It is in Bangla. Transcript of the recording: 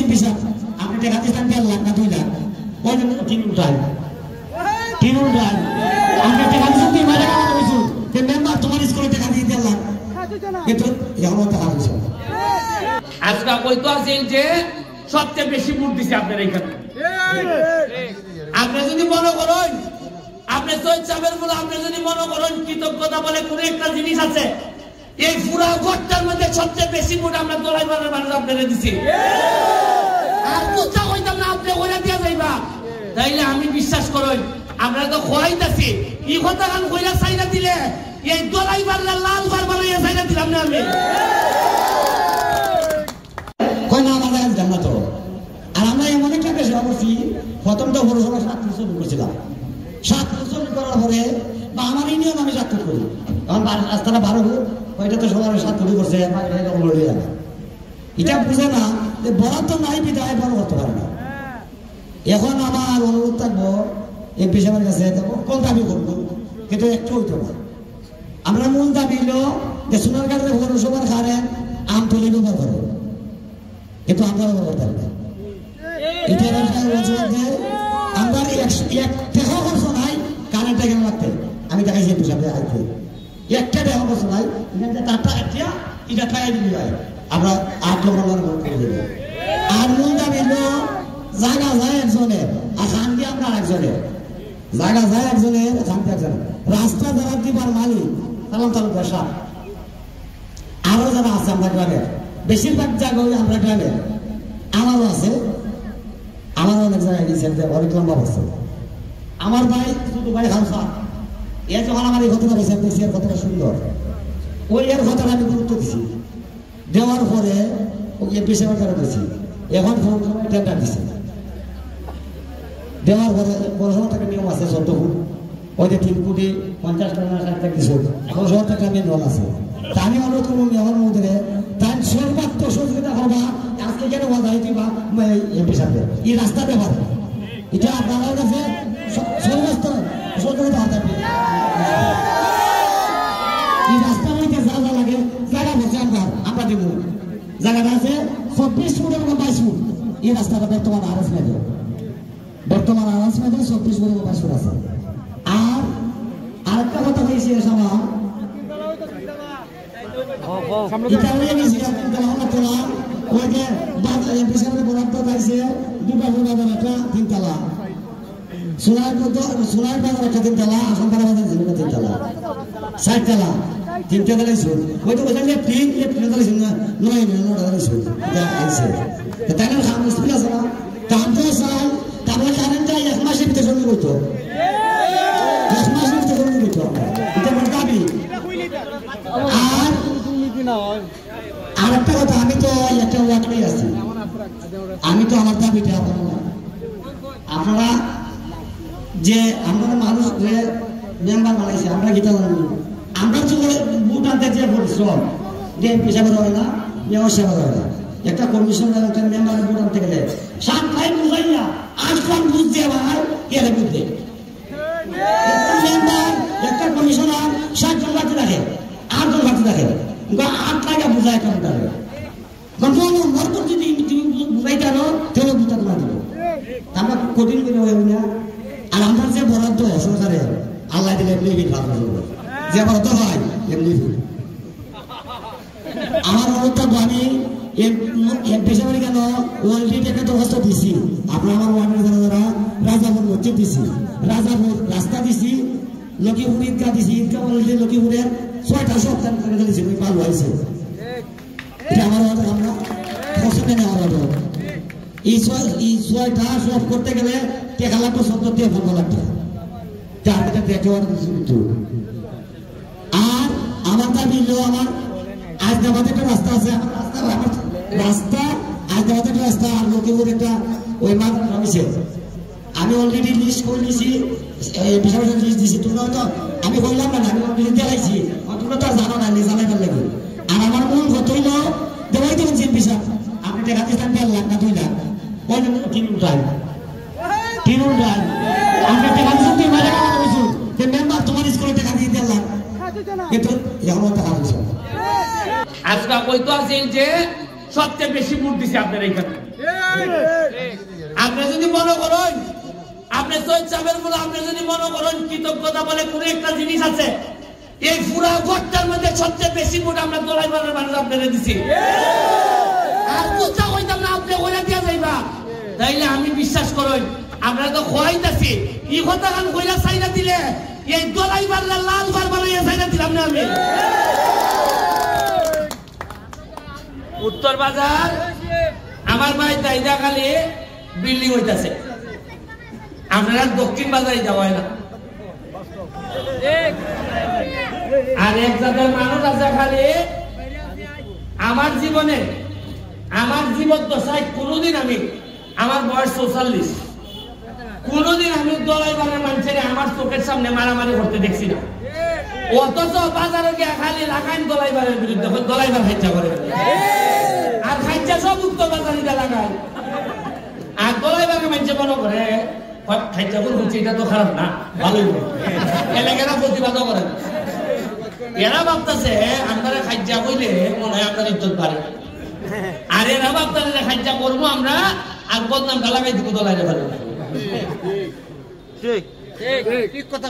এমপি সাহেব আপনি টাকা দিচ্ছেন 1.5 লাখ না 2 লাখ ওই জন্য তিন উঠাই আপনি টাকা দিচ্ছেন 3 লাখ টাকা দিচ্ছেন যে মেম্বার তোমার স্কুলে টাকা দিয়ে দিলাম কিন্তু এখন টাকা দিচ্ছে আজকে কইতো আছে যে সবচেয়ে বেশি ভোট দিছে আপনার এইখানে আপনি যদি মনে করেন আপনি সৈয়দ সাহেবের বলে আপনি যদি মনে করেন কৃতজ্ঞতা বলে কোন একটা জিনিস আছে এই পুরা ভোটটার মধ্যে সবচেয়ে বেশি ভোট আমরা দলাইবারের মানুষ আপনারা দিছি আর বুঝতে হইতাম না আপনি ওরা দিয়া যাইবা তাইলে আমি বিশ্বাস করেন আমরা তো খোয়াইতাছি এই কথা গান কইরা চাইনা দিলে এই দলাইবার লাল বার বানাইয়া চাইনা দিলাম না আমি কই না আমাদের জান্নাত তো আর আমরা এমন একটা বেশ অবশ্যই প্রথম তো বড় সভা 7 বছর করেছিলাম 7 বছর করার পরে বা আমার ইউনিয়ন আমি 7 করি কারণ রাস্তাটা 12 ওইটা তো সবার 7 কোটি করছে এটা বুঝে না যে বড় তো নাই বিদায় বড় করতে পারে না এখন আমার অনুরোধ থাকবো এমপি সাহেবের কাছে কোন দাবি করবো কিন্তু একটু হইতো না আমরা মূল দাবি হলো যে সোনারগাঁয়ের পৌরসভার খারেন আম তুলে ব্যবহার করে কিন্তু আমরা ব্যবহার করতে পারি না এটা আমরা এক টাকা খরচ নাই কারেন্টটা কেন লাগতে আমি দেখাইছি এমপি সাহেব আসবে একটা টাকা খরচ নাই এখানে টাকা একটা এটা খাইয়ে দিবি হয় আমরা 8 লক্ষ ভোট করে দেবো আর মূল দাবি হলো জায়গা যায় একজনের আর শান্তি আমরা একজনের জায়গা যায় একজনের শান্তি একজনের রাস্তা যারা দিবার মালিক তাহলে তার বসা আরো যারা আছে আমরা গ্রামের বেশিরভাগ জায়গায় আমরা গ্রামের আমারও আছে আমারও অনেক জায়গায় দিয়েছেন যে অনেক লম্বা বছর আমার ভাই শুধু ভাই হামসা এ যখন আমার এই ঘটনা বেছে দেখছি এর কথাটা সুন্দর ওই এর কথাটা আমি গুরুত্ব দিছি দেওয়ার পরে ওকে পেশাবার করে দিয়েছি এখন পৌরসভায় টেন্ডার দিছে দেওয়ার পরে পৌরসভা থেকে নিয়ম আছে 14 ফুট ওই যে 3 কোটি 50 টাকা 60 টাকা দিচ্ছে এখন শহর থেকে নিয়ম আছে তা আমি অনুরোধ করবো নিয়মের মধ্যে তাই সর্বাত্ম সহযোগিতা হবা আজকে কেন বাধাই দিবা এমপি সাহেব এই রাস্তা ব্যবহার এটা আপনার কাছে সর্বস্ত সহযোগিতা হতে পারে এই রাস্তা হইতে যা যা লাগে জায়গা বসে আমরা দিব জায়গাটা আছে 24 ফুট এবং 22 ফুট এই রাস্তাটা বর্তমান আরস মেদে 24 ফুট এবং 22 ফুট আছে আর আরেকটা কথা হয়েছে সময় এটা হয়ে গেছে ওই যে এমপি সাহেবের বরাদ্দ পাইছে 2 বাজার একটা 3 তলা সোনার বাজার একটা 3 তলা আসনপাড়া বাজার 3 তলা 60 তলা 3 তলা লাইছে ওই তো ওখানে লেফট লাইছে না নয় লাইছে এটা আইছে তাই না সামনে স্পিড আছে না কাম তো চাই তারপরে জানেন যে 1 মাসের ভিতরে শুরু করতো 1 মাসের ভিতরে শুরু করতো এটা আমার দাবি আর একটা কথা আমি তো একটা ওয়ার্ডেই আছি আমি তো আমার দাবিটা আপনারা যে আমরা মানুষ যে মেম্বার বানাইছে আমরা গীতা আমরা তো ভোট আনতে যে পরিশ্রম যে এমপি সাহেব হয় না মেয়র সাহেব হয় না একটা কমিশনার একটা মেম্বার ভোট আনতে গেলে 7 লাইন বুঝাইয়া 8 লাইন বুঝতে হয় এর বুঝতে একটা মেম্বার একটা কমিশনার 7 জন বাকি রাখে 8 জন বাকি রাখে 8 লাইন বুঝায় কেমন করে মর্ত যদি বুঝাইতে আনো তাহলে বুঝতে না দিব আমরা কঠিন করে হয়ে না আর আমরা যে বরাদ্দ সরকারে আল্লাহ দিলে এমনি ভালো যে বরাদ্দ হয় এমনি আমার অবস্থা আমি এমপি সাহেবের কেন অলরেডি একটা দরখাস্ত দিছি আপনার আমার ওয়ার্ডের যারা রাজাপুর মসজিদ দিছি রাজাপুর রাস্তা দিছি লক্ষ্মীপুর ঈদগাহ দিছি ঈদগাহ অলরেডি লক্ষ্মীপুরের 6টা সপ্তাহ করে দিয়েছি ওই পাল হয়েছে এটা আমার আমরা ফসলে নেওয়া হবে এই 6টা সব করতে গেলে টাকা লাগবে 70 থেকে 15 লাখ টাকা তার ভিতরে দেখতে আর আমার দাবি হলো আমার আজদাবাদে একটা রাস্তা আছে রাস্তা আজদাবাদে একটা রাস্তা আর লক্ষ্মীপুর একটা ওই মাঠ নামিছে আমি অলরেডি লিস্ট করে নিয়েছি বিশাল লিস্ট দিয়েছি তোমরা তো আমি বললাম না আমি অলরেডি দেখাইছি তোমরা তো জানো না জানাইবার লাগে আর আমার মূল কথা হইল দেওয়াই দেবেন এমপি সাহেব আপনি টাকা দিচ্ছেন 1.5 লাখ না 2 লাখ ওই তিন উঠাই আপনি টাকা দিচ্ছেন 3 লাখ টাকা দিয়েছেন যে মেম্বার তোমার স্কুলে টাকা দিয়ে দিলাম কিন্তু এখন টাকা দিচ্ছে আজকে কইতো আছেন যে সবচেয়ে বেশি ভোট দিছে আপনার এইখানে আপনি যদি মনে করেন আপনি সৈয়দ সাহেবের বলে আপনি যদি মনে করেন কৃতজ্ঞতা বলে কোন একটা জিনিস আছে, এই পুরা গড়টার মধ্যে সবচেয়ে বেশি ভোট আমরা দলাইবারের মানুষ আপনারা দিছি। আর কোথা কইতাম না আপনি কইরা দিয়া যাইবা, তাইলে আমি বিশ্বাস করেন আমরা তো খোয়াইতাছি এই কথা গান কইরা চাইনা দিলে এই দলাইবাররা লাল বার বানাইয়া চাইনা দিলাম না আমি। উত্তর বাজার আমার ভাই দাইদা খালি বিল্ডিং হইতাছে, আপনারা দক্ষিণ বাজারে যাওয়ায় না। আর এক জায়গায় মানুষ আছে খালি আমার জীবনে আমার জীবন দশায় কোনোদিন আমি আমার বয়স 44 কোনোদিন আমি দলাইবারের মানুষের আমার চোখের সামনে মারামারি করতে দেখছি না। অথচ বাজারে গিয়ে খালি লাগাইন দলাইবারের বিরুদ্ধে দলাইবার খাইচা করে, আর খাইচা সব উত্তর বাজারিটা লাগায়। আর দলাইবারের মানুষে মনে করে খাইচা করে হচ্ছে এটা তো খারাপ না, ভালোই এলাকারা প্রতিবাদও করে। এরা ভাবতেছে আমরা খাইচা কইলে মনে হয় আপনার ইজ্জত বাড়ে, আর এরা ভাবতেছে খাইচা করবো আমরা আর বদনামটা লাগাই দিব দলাইরে ভালো। ঠিক ঠিক কথা।